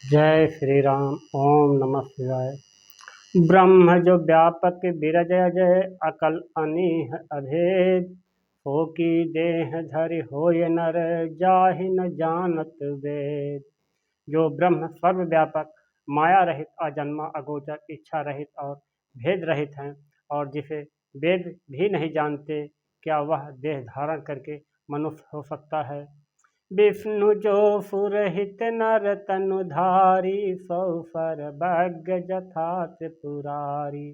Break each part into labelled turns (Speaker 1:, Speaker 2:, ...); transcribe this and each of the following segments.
Speaker 1: जय श्री राम। ओम नमः शिवाय। ब्रह्म जो व्यापक बिरज अजय, अकल अनीह अभेद। हो की देह धरि होय नर, जाहि न जानत वेद। जो ब्रह्म सर्वव्यापक, माया रहित, अजन्मा, अगोचर, इच्छा रहित और भेद रहित हैं, और जिसे वेद भी नहीं जानते, क्या वह देह धारण करके मनुष्य हो सकता है। विष्णु जो सुरहित नर तनुधारी, सौ फर भग्य जथा त्रिपुरारी।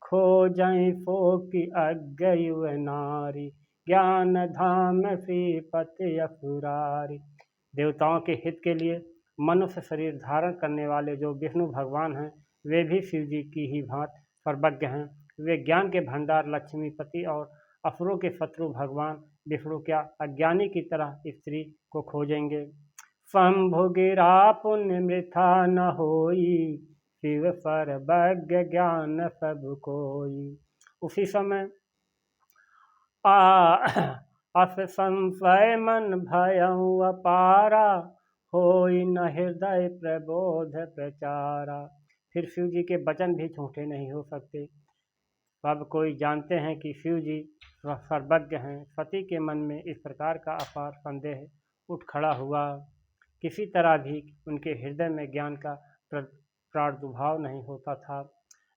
Speaker 1: खोजहि सो की अज्ञ युव नारी, ज्ञान धाम श्रीपति असुरारी। देवताओं के हित के लिए मनुष्य शरीर धारण करने वाले जो विष्णु भगवान हैं, वे भी शिव जी की ही भांति सर्वज्ञ हैं। वे ज्ञान के भंडार लक्ष्मीपति और असुरों के शत्रु भगवान विष्णु क्या अज्ञानी की तरह स्त्री को खोजेंगे। शंभु गिरा पुण्य मृथा न होई, शिव सर्वज्ञ ज्ञान सब कोई। उसी समय अस संशय मन भयउ अपारा, होई न हृदय प्रबोध प्रचारा। फिर शिव जी के वचन भी झूठे नहीं हो सकते। सब कोई जानते हैं कि शिव जी सर्वज्ञ हैं। सती के मन में इस प्रकार का अपार संदेह उठ खड़ा हुआ। किसी तरह भी उनके हृदय में ज्ञान का प्रादुर्भाव नहीं होता था।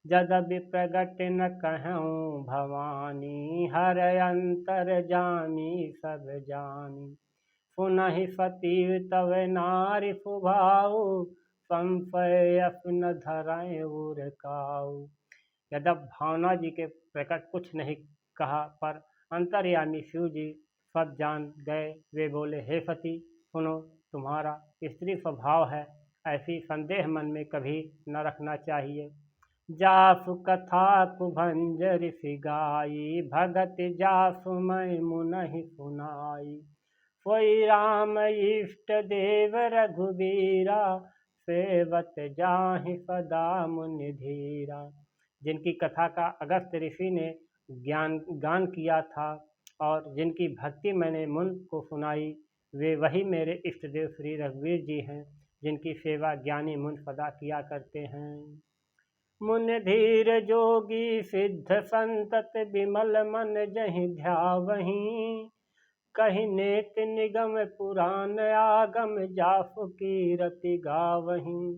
Speaker 1: जदपि प्रगट न कहूँ भवानी, हर अंतर जानी सब जानी। पुनः सती तव नारी स्वभाव, संशय न धरय उर काऊ। यद्यप भावना जी के प्रकट कुछ नहीं कहा, पर अंतर्यामी शिव जी सब जान गए। वे बोले, हे सती सुनो, तुम्हारा स्त्री स्वभाव है, ऐसी संदेह मन में कभी न रखना चाहिए। जासु कथा कुभंज ऋषि गाई, भगत जासु मैं मुनहि सुनाई। सोई राम इष्ट देव रघुबीरा, सेवत जाहि सदा मुनि धीरा। जिनकी कथा का अगस्त ऋषि ने गान किया था और जिनकी भक्ति मैंने मुन को सुनाई, वे वही मेरे इष्ट देव श्री रघुवीर जी हैं, जिनकी सेवा ज्ञानी मुन सदा किया करते हैं। मुन धीर जोगी सिद्ध संतत, विमल मन जहि ध्यावहीं। कहि नेत निगम पुराण आगम, जासु कीरति गावहीं।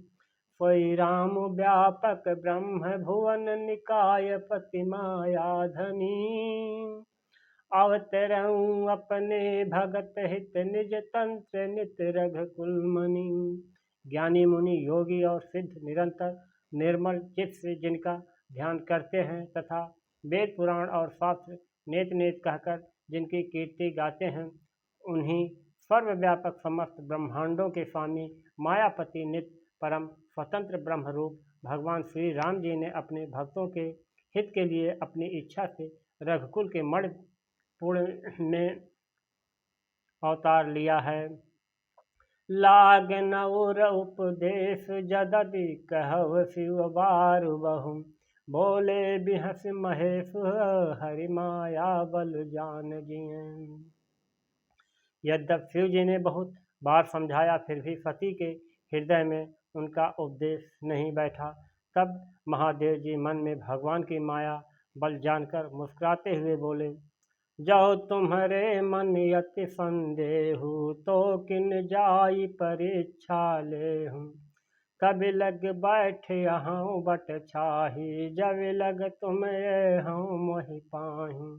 Speaker 1: सोई राम व्यापक ब्रह्म भुवन, निकाय पति माया धनी। अवतरऊँ अपने भगत हित, निज तंत्र नित रघुकुल मणि। ज्ञानी मुनि योगी और सिद्ध निरंतर निर्मल चित्त से जिनका ध्यान करते हैं तथा वेद पुराण और शास्त्र नेत नेत कहकर जिनकी कीर्ति गाते हैं, उन्हीं सर्वव्यापक समस्त ब्रह्मांडों के स्वामी मायापति नित्य परम स्वतंत्र ब्रह्म रूप भगवान श्री राम जी ने अपने भक्तों के हित के लिए अपनी इच्छा से रघुकुल के मणिपुर में अवतार लिया है। लाग नौर उपदेश जदपि कहव शिव बारु बहु, बोले बिहस महेश हरि माया बल जान जिय। यद्यप शिव जी ने बहुत बार समझाया, फिर भी सती के हृदय में उनका उपदेश नहीं बैठा। तब महादेव जी मन में भगवान की माया बल जानकर मुस्कुराते हुए बोले, जो तुम्हारे मन अति संदेहु, तो किन जाई परीक्षा लेहूँ। कभी लग बैठ यहाँ बट छाही, जब लग तुम हूँ मोहि पाही।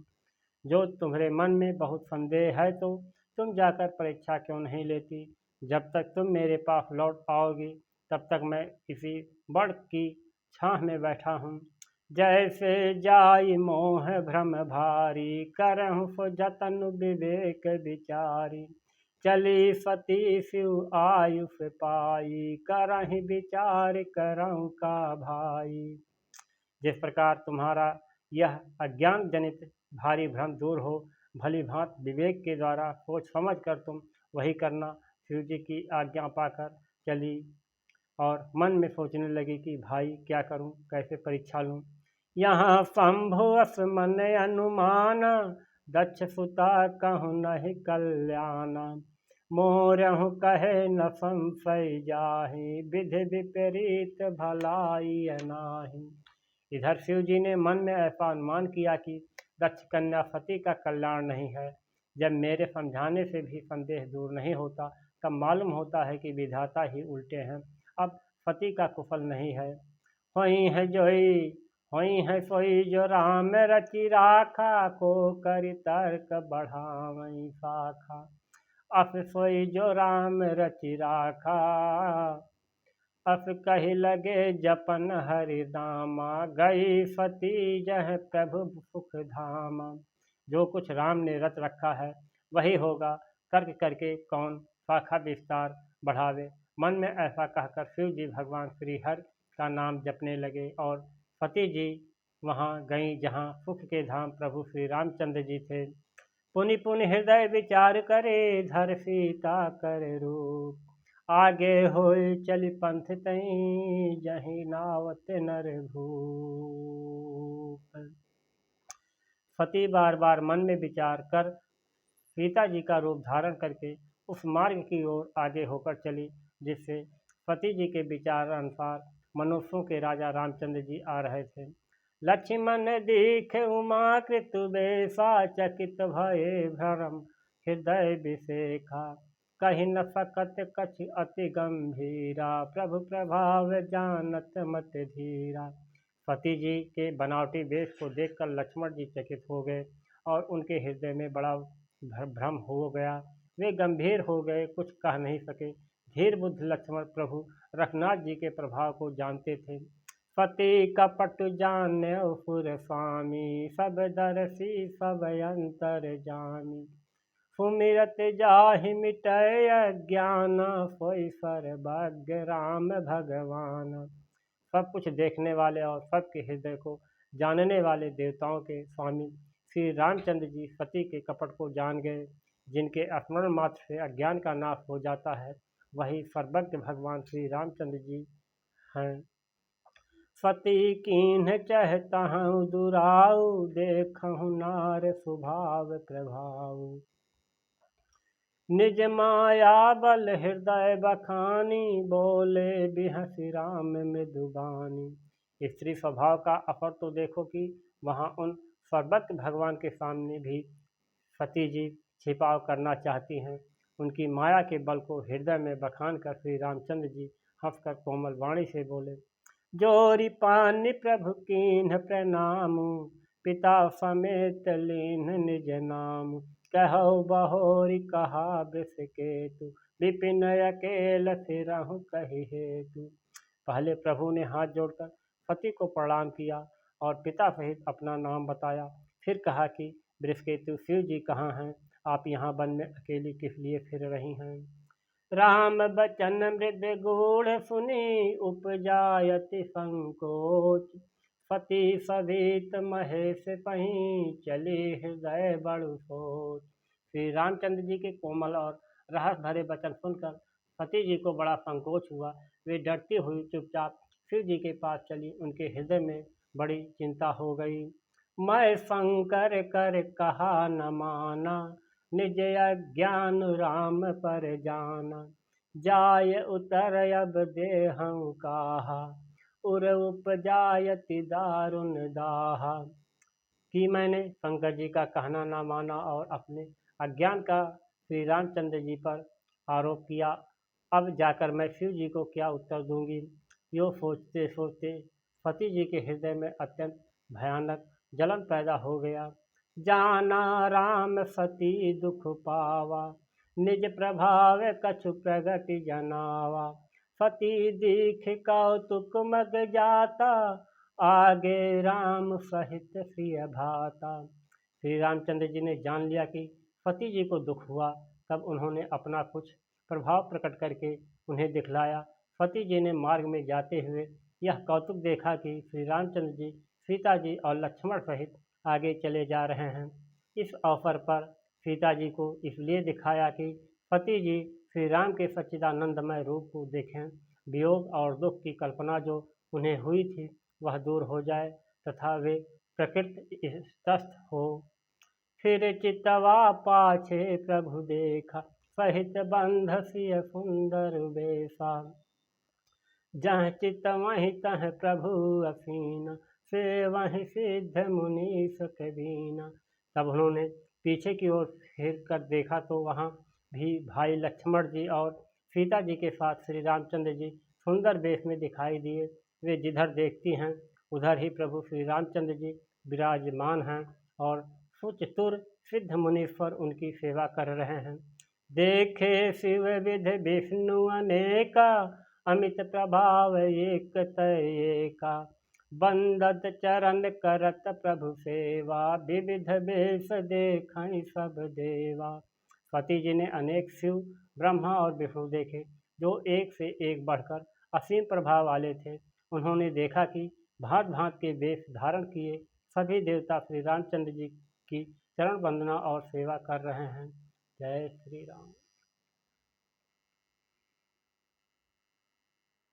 Speaker 1: जो तुम्हारे मन में बहुत संदेह है, तो तुम जाकर परीक्षा क्यों नहीं लेती। जब तक तुम मेरे पास लौट आओगी, तब तक मैं किसी बड़ की छाह में बैठा हूँ। जैसे जाई मोह भ्रम भारी, करहु सो जतन विवेक विचारी। चली सती शिव आयुष पाई, करहि विचार करहु का भाई। जिस प्रकार तुम्हारा यह अज्ञान जनित भारी भ्रम दूर हो, भली भांत विवेक के द्वारा सोच समझ कर तुम वही करना। शिव जी की आज्ञा पाकर चली और मन में सोचने लगी कि भाई क्या करूं, कैसे परीक्षा लूं। यहाँ शंभुअस मन अनुमान, दक्ष सुता कहूँ नहीं कल्याण। मोरहु कहे न संशय जाहि, विधि विपरीत भलाई नाही। इधर शिव जी ने मन में ऐसा अनुमान किया कि दक्ष कन्या सती का कल्याण नहीं है। जब मेरे समझाने से भी संदेह दूर नहीं होता, तब मालूम होता है कि विधाता ही उल्टे हैं। अब सती का कुशल नहीं है। होई है जोई, होई है सोई जो राम रचि राखा, को करि तर्क बढ़ावई शाखा। अस सोई जो राम रचि राखा, अस कही लगे जपन हरि नामा, गई सती जह प्रभु सुख धामा। जो कुछ राम ने रच रखा है वही होगा, तर्क करके कौन शाखा विस्तार बढ़ावे। मन में ऐसा कहकर शिव जी भगवान श्री हरि का नाम जपने लगे और सती जी वहाँ गई जहाँ सुख के धाम प्रभु श्री रामचंद्र जी थे। पुनि पुनि हृदय विचार करे, धर सीता कर रूप। आगे होय चली पंथ तई, जहीं नावत नर भूप। सती बार बार मन में विचार कर सीता जी का रूप धारण करके उस मार्ग की ओर आगे होकर चली, जिससे सती जी के विचार अनुसार मनुष्यों के राजा रामचंद्र जी आ रहे थे। लक्ष्मण दीख उमा कृत बेसा, चकित भये भ्रम हृदय विशेखा। कही न सकत कछ अति गंभीरा, प्रभु प्रभाव जानत मत धीरा। सती जी के बनावटी वेश को देखकर लक्ष्मण जी चकित हो गए और उनके हृदय में बड़ा भ्रम हो गया। वे गंभीर हो गए, कुछ कह नहीं सके। धीर बुद्ध लक्ष्मण प्रभु रघुनाथ जी के प्रभाव को जानते थे। सती कपट जाने फुर स्वामी, सब दरसी सब अंतर जानी। सुमिरत जाहि मिटय अज्ञान, सोई सर्वज्ञ राम भगवान। सब कुछ देखने वाले और सबके हृदय को जानने वाले देवताओं के स्वामी श्री रामचंद्र जी सती के कपट को जान गए। जिनके स्मरण मात्र से अज्ञान का नाश हो जाता है, वही सर्वज्ञ भगवान श्री रामचंद्र जी हैं। सती कीन्ह चहतहु दुराऊ, देखहु नार स्वभाव प्रभाऊ। निज माया बल हृदय बखानी, बोले बिहसि राम मृदुबानी। स्त्री स्वभाव का असर तो देखो कि वहाँ उन सर्वज्ञ भगवान के सामने भी सती जी छिपाव करना चाहती हैं। उनकी माया के बल को हृदय में बखान कर श्री रामचंद्र जी हंसकर कोमल वाणी से बोले, जोरी पानी प्रभु कीन्ह प्रणाम, पिता समेत लीन्ह निज नाम। कहो बहोरी कहा वृष केतु, विपिन अकेल सिरहु कहि हेतु। पहले प्रभु ने हाथ जोड़कर सती को प्रणाम किया और पिता सहित अपना नाम बताया। फिर कहा कि वृषकेतु शिव जी कहाँ हैं? आप यहाँ वन में अकेली किस लिए फिर रही हैं? राम बचन मृद गूढ़ सुनी, उपजायति संकोच। सती सवित महेश पहीं, चली हृदय बड़ु सोच। श्री रामचंद्र जी के कोमल और रहस्य भरे वचन सुनकर सती जी को बड़ा संकोच हुआ। वे डरती हुई चुपचाप शिव जी के पास चली। उनके हृदय में बड़ी चिंता हो गई। मैं शंकर कर कहा न माना, निज अज्ञान राम पर जाना। जाय उतर अब देहं काहा, उर उपजायति दारुण दाहा। कि मैंने शंकर जी का कहना ना माना और अपने अज्ञान का श्री रामचंद्र जी पर आरोप किया। अब जाकर मैं शिव जी को क्या उत्तर दूंगी? यो सोचते सोचते सती जी के हृदय में अत्यंत भयानक जलन पैदा हो गया। जाना राम सती दुख पावा, निज प्रभाव कछु प्रगति जनावा। सती दीख कौतुक मग जाता, आगे राम सहित प्रिय भाता। श्री रामचंद्र जी ने जान लिया कि सती जी को दुख हुआ। तब उन्होंने अपना कुछ प्रभाव प्रकट करके उन्हें दिखलाया। सती जी ने मार्ग में जाते हुए यह कौतुक देखा कि श्री रामचंद्र जी सीता जी और लक्ष्मण सहित आगे चले जा रहे हैं। इस अवसर पर सीता जी को इसलिए दिखाया कि सती जी श्री राम के सच्चिदानंदमय रूप को देखें, वियोग और दुख की कल्पना जो उन्हें हुई थी वह दूर हो जाए तथा वे प्रकृति स्वस्थ हो। फिर चितवा पाछे प्रभु देखा, सहित बंध सिय सुंदर बेसा। जहाँ चित वहीं तह प्रभु असीना, से वहीं सिद्ध मुनीस के बीना। तब उन्होंने पीछे की ओर फिर कर देखा तो वहाँ भी भाई लक्ष्मण जी और सीता जी के साथ श्री रामचंद्र जी सुंदर वेश में दिखाई दिए। वे जिधर देखती हैं उधर ही प्रभु श्री रामचंद्र जी विराजमान हैं और सुचतुर सिद्ध मुनीश्वर उनकी सेवा कर रहे हैं। देखे शिव विध विष्णु अनेका, अमित प्रभाव एक तयेका। बंदत चरण करत प्रभु सेवा, विविध वेश देखहि सब देवा। सती जी ने अनेक शिव ब्रह्मा और विष्णु देखे जो एक से एक बढ़कर असीम प्रभाव वाले थे। उन्होंने देखा कि भांत भांत के वेश धारण किए सभी देवता श्री रामचंद्र जी की चरण वंदना और सेवा कर रहे हैं। जय श्री राम।